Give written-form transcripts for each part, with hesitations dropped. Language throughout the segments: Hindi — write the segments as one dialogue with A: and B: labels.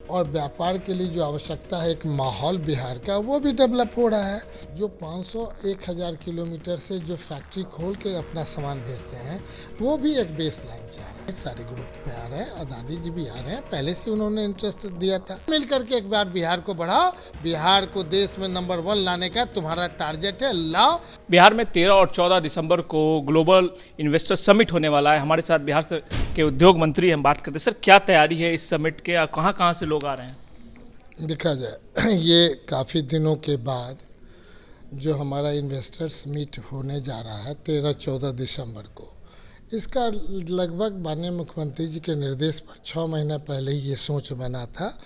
A: और व्यापार के लिए जो आवश्यकता है एक माहौल बिहार का, वो भी डेवलप हो रहा है। जो 500-1000 किलोमीटर से जो फैक्ट्री खोल के अपना सामान भेजते हैं, वो भी एक बेस लाइन चाह रहे हैं। सारे ग्रुप में आ रहे हैं, अदानी जी भी आ रहे हैं, पहले से उन्होंने इंटरेस्ट दिया था। मिल करके एक बार बिहार को बढ़ाओ, बिहार को देश में नंबर 1 लाने का तुम्हारा टारगेट है, लाओ।
B: बिहार में 13 और 14 दिसंबर को ग्लोबल इन्वेस्टर समिट होने वाला है। हमारे साथ बिहार के उद्योग मंत्री हम बात करते हैं। सर, क्या तैयारी है इस समिट के, कहाँ से लोग आ रहे हैं?
A: देखा जाए, ये काफ़ी दिनों के बाद जो हमारा इन्वेस्टर्स मीट होने जा रहा है 13-14 दिसंबर को, इसका लगभग माननीय मुख्यमंत्री जी के निर्देश पर 6 महीना पहले ही ये सोच बना था।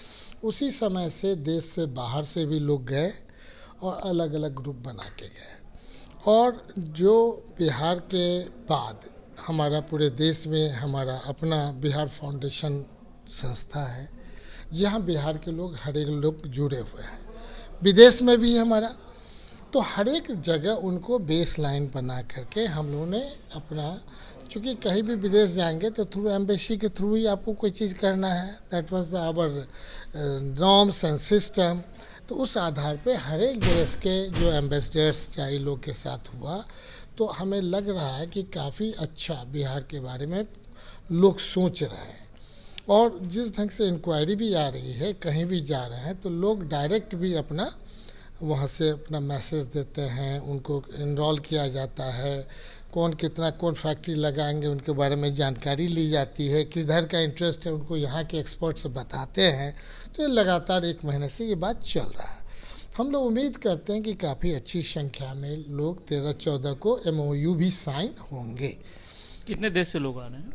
A: उसी समय से देश से बाहर से भी लोग गए और अलग अलग ग्रुप बना के गए। और जो बिहार के बाद हमारा पूरे देश में हमारा अपना बिहार फाउंडेशन संस्था है, जहाँ बिहार के लोग हर एक लोग जुड़े हुए हैं, विदेश में भी हमारा, तो हर एक जगह उनको बेस लाइन बना करके हम लोगों ने अपना, चूँकि कहीं भी विदेश जाएंगे तो थ्रू एम्बेसी के थ्रू ही आपको कोई चीज़ करना है, that was our norms and system. तो उस आधार पे हर एक देश के जो एम्बेसडर्स चाहे लोग के साथ हुआ, तो हमें लग रहा है कि काफ़ी अच्छा बिहार के बारे में लोग सोच रहे हैं। और जिस ढंग से इंक्वायरी भी आ रही है, कहीं भी जा रहे हैं तो लोग डायरेक्ट भी अपना वहाँ से अपना मैसेज देते हैं, उनको इनरोल किया जाता है, कौन कितना कौन फैक्ट्री लगाएंगे उनके बारे में जानकारी ली जाती है, किधर का इंटरेस्ट है उनको यहाँ के एक्सपर्ट्स बताते हैं। तो ये लगातार 1 महीने से ये बात चल रहा है। हम लोग उम्मीद करते हैं कि काफ़ी अच्छी संख्या में लोग 13-14 को MOU भी साइन होंगे।
B: कितने देश से लोग आ रहे हैं?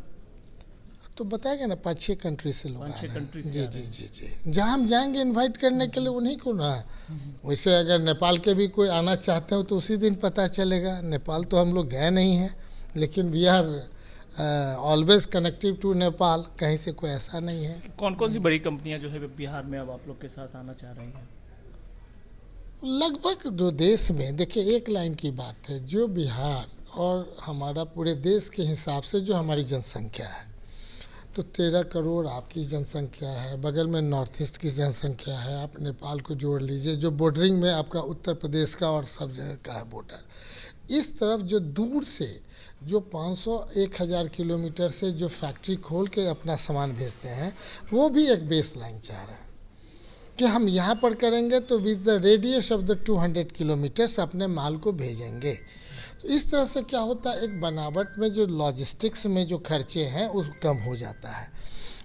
A: तो बताएगा ना, 5-6 कंट्री से लोग आ रहे
B: कंट्री
A: हैं।
B: से
A: जी। जहाँ हम जाएंगे इनवाइट करने के लिए उन्हीं को ना। वैसे अगर नेपाल के भी कोई आना चाहते हो तो उसी दिन पता चलेगा। नेपाल तो हम लोग गए नहीं हैं, लेकिन we are always connective to Nepal, कहीं से कोई ऐसा नहीं है।
B: कौन कौन सी बड़ी कंपनियां जो है बिहार में अब आप लोग के साथ आना चाह रही हैं?
A: लगभग जो देश में, देखिए एक लाइन की बात है, जो बिहार और हमारा पूरे देश के हिसाब से जो हमारी जनसंख्या है, तो 13 करोड़ आपकी जनसंख्या है, बगल में नॉर्थ ईस्ट की जनसंख्या है, आप नेपाल को जोड़ लीजिए, जो बॉर्डरिंग में आपका उत्तर प्रदेश का और सब जगह का है बॉर्डर। इस तरफ जो दूर से जो 500-1000 किलोमीटर से जो फैक्ट्री खोल के अपना सामान भेजते हैं, वो भी एक बेस लाइन चाह रहे हैं कि हम यहाँ पर करेंगे तो with the radius of the 200 kilometres अपने माल को भेजेंगे। तो इस तरह से क्या होता है, एक बनावट में जो लॉजिस्टिक्स में जो खर्चे हैं वो कम हो जाता है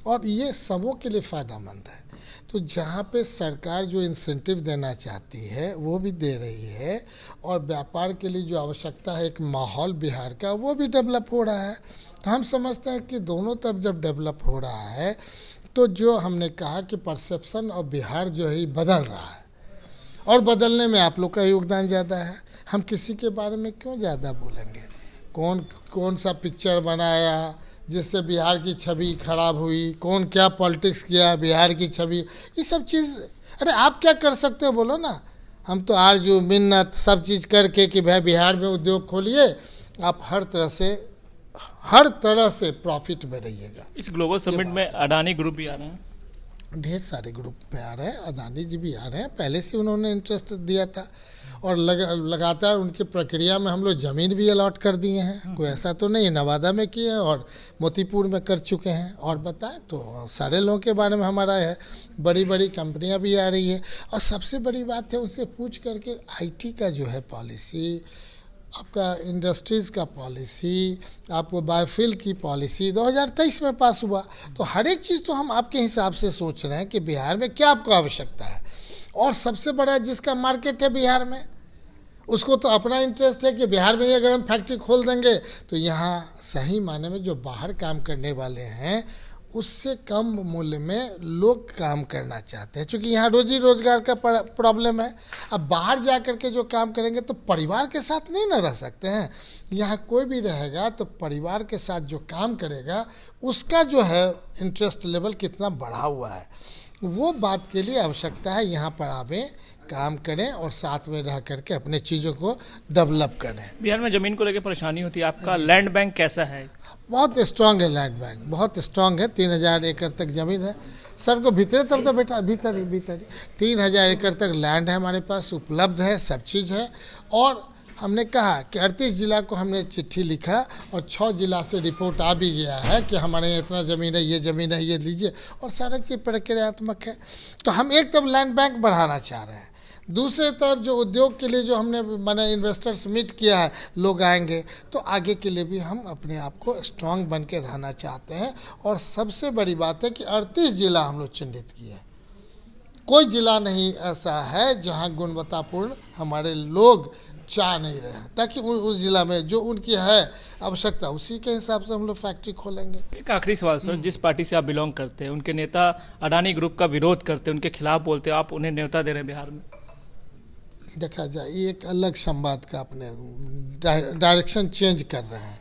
A: और ये सबों के लिए फ़ायदेमंद है। तो जहाँ पे सरकार जो इंसेंटिव देना चाहती है वो भी दे रही है, और व्यापार के लिए जो आवश्यकता है एक माहौल बिहार का, वो भी डेवलप हो रहा है। तो हम समझते हैं कि दोनों तरफ जब डेवलप हो रहा है तो जो हमने कहा कि परसेप्शन ऑफ बिहार जो है बदल रहा है, और बदलने में आप लोग का योगदान ज़्यादा है। हम किसी के बारे में क्यों ज़्यादा बोलेंगे, कौन सा पिक्चर बनाया जिससे बिहार की छवि खराब हुई, कौन क्या पॉलिटिक्स किया बिहार की छवि, ये सब चीज़, अरे आप क्या कर सकते हो बोलो ना। हम तो आरजू मिन्नत सब चीज़ करके कि भाई बिहार में उद्योग खोलिए, आप हर तरह से प्रॉफिट में रहिएगा।
B: इस ग्लोबल समिट में अडानी ग्रुप भी आ रहे हैं?
A: ढेर सारे ग्रुप में आ रहे हैं, अदानी जी भी आ रहे हैं, पहले से उन्होंने इंटरेस्ट दिया था। और लगातार उनकी प्रक्रिया में हम लोग ज़मीन भी अलॉट कर दिए हैं, कोई ऐसा तो नहीं, नवादा में किए हैं और मोतीपुर में कर चुके हैं। और बताएं तो सारे लोगों के बारे में हमारा है, बड़ी बड़ी कंपनियां भी आ रही है। और सबसे बड़ी बात है, उनसे पूछ करके IT का जो है पॉलिसी, आपका इंडस्ट्रीज़ का पॉलिसी, आपको बायोफिल की पॉलिसी 2023 में पास हुआ। तो हर एक चीज़ तो हम आपके हिसाब से सोच रहे हैं कि बिहार में क्या आपको आवश्यकता है, और सबसे बड़ा जिसका मार्केट है बिहार में, उसको तो अपना इंटरेस्ट है कि बिहार में ही अगर हम फैक्ट्री खोल देंगे तो यहाँ सही माने में जो बाहर काम करने वाले हैं उससे कम मूल्य में लोग काम करना चाहते हैं, क्योंकि यहाँ रोजी रोजगार का प्रॉब्लम है। अब बाहर जा कर के जो काम करेंगे तो परिवार के साथ नहीं ना रह सकते हैं। यहाँ कोई भी रहेगा तो परिवार के साथ जो काम करेगा उसका जो है इंटरेस्ट लेवल कितना बढ़ा हुआ है, वो बात के लिए आवश्यकता है यहाँ पर आवें, काम करें और साथ में रह करके अपने चीज़ों को डेवलप करें।
B: बिहार में ज़मीन को लेकर परेशानी होती है, आपका लैंड बैंक कैसा है?
A: बहुत स्ट्रांग है लैंड बैंक, बहुत स्ट्रांग है, 3000 एकड़ तक ज़मीन है। सर को भीतर तब तो बेटा भीतर ही 3,000 एकड़ तक लैंड है हमारे पास, उपलब्ध है, सब चीज़ है। और हमने कहा कि 38 जिला को हमने चिट्ठी लिखा और 6 जिला से रिपोर्ट आ भी गया है कि हमारे यहाँ इतना ज़मीन है, ये ज़मीन है, ये लीजिए, और सारा चीज़ प्रक्रियात्मक है। तो हम एक तरफ लैंड बैंक बढ़ाना चाह रहे हैं, दूसरे तरफ जो उद्योग के लिए जो हमने मैंने इन्वेस्टर्स मीट किया है, लोग आएंगे, तो आगे के लिए भी हम अपने आप को स्ट्रांग बन के रहना चाहते हैं। और सबसे बड़ी बात है कि 38 जिला हम लोग चिन्हित किए हैं, कोई जिला नहीं ऐसा है जहां गुणवत्तापूर्ण हमारे लोग चाह नहीं रहे हैं, ताकि उस जिला में जो उनकी है आवश्यकता, उसी के हिसाब से हम लोग फैक्ट्री खोलेंगे।
B: एक आखिरी सवाल सर, जिस पार्टी से आप बिलोंग करते हैं, उनके नेता अडानी ग्रुप का विरोध करते हैं, उनके खिलाफ बोलते हैं, आप उन्हें न्योता दे रहे हैं बिहार में?
A: देखा जाए ये एक अलग संवाद का अपने डायरेक्शन चेंज कर रहे हैं।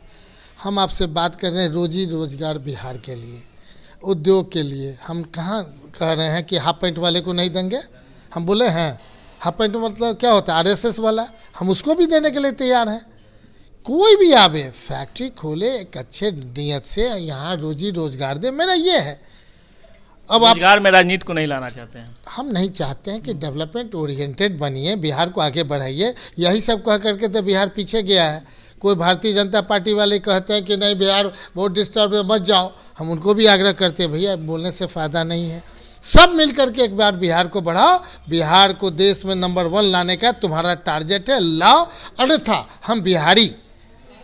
A: हम आपसे बात कर रहे हैं रोजी रोजगार बिहार के लिए, उद्योग के लिए। हम कहाँ कह रहे हैं कि हाफ पैंट वाले को नहीं देंगे? हम बोले हैं हाफ पैंट मतलब क्या होता है? आरएसएस वाला, हम उसको भी देने के लिए तैयार हैं। कोई भी आवे, फैक्ट्री खोले, एक अच्छे नियत से यहाँ रोजी रोजगार दे, मेरा ये है।
B: अब रोजगार में राजनीति को नहीं लाना चाहते हैं?
A: हम नहीं चाहते हैं कि डेवलपमेंट ओरिएंटेड बनिए, बिहार को आगे बढ़ाइए। यही सब कह करके तो बिहार पीछे गया है। कोई भारतीय जनता पार्टी वाले कहते हैं कि नहीं बिहार बहुत डिस्टर्ब है, मत जाओ। हम उनको भी आग्रह करते हैं, भैया बोलने से फ़ायदा नहीं है, सब मिल करके एक बार बिहार को बढ़ाओ। बिहार को देश में नंबर 1 लाने का तुम्हारा टारगेट है, लाओ। अन्यथा हम बिहारी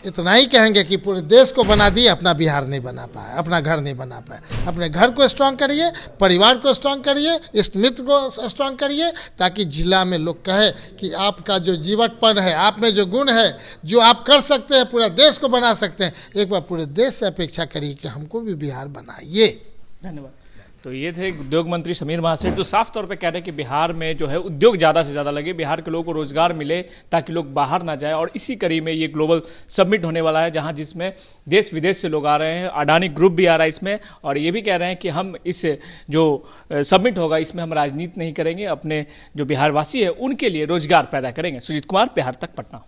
A: इतना ही कहेंगे कि पूरे देश को बना दिए, अपना बिहार नहीं बना पाए, अपना घर नहीं बना पाए। अपने घर को स्ट्रांग करिए, परिवार को स्ट्रांग करिए, इस मित्र को स्ट्रांग करिए, ताकि जिला में लोग कहे कि आपका जो जीवटपन है, आप में जो गुण है, जो आप कर सकते हैं, पूरा देश को बना सकते हैं। एक बार पूरे देश से अपेक्षा करिए कि हमको भी बिहार बनाइए।
B: धन्यवाद। तो ये थे उद्योग मंत्री समीर महासेठ, जो साफ तौर पे कह रहे हैं कि बिहार में जो है उद्योग ज़्यादा से ज़्यादा लगे, बिहार के लोगों को रोजगार मिले, ताकि लोग बाहर ना जाए। और इसी कड़ी में ये ग्लोबल समिट होने वाला है, जहां जिसमें देश विदेश से लोग आ रहे हैं, अडानी ग्रुप भी आ रहा है इसमें। और ये भी कह रहे हैं कि हम इस जो समिट होगा इसमें हम राजनीति नहीं करेंगे, अपने जो बिहारवासी है उनके लिए रोजगार पैदा करेंगे। सुजीत कुमार, बिहार तक, पटना।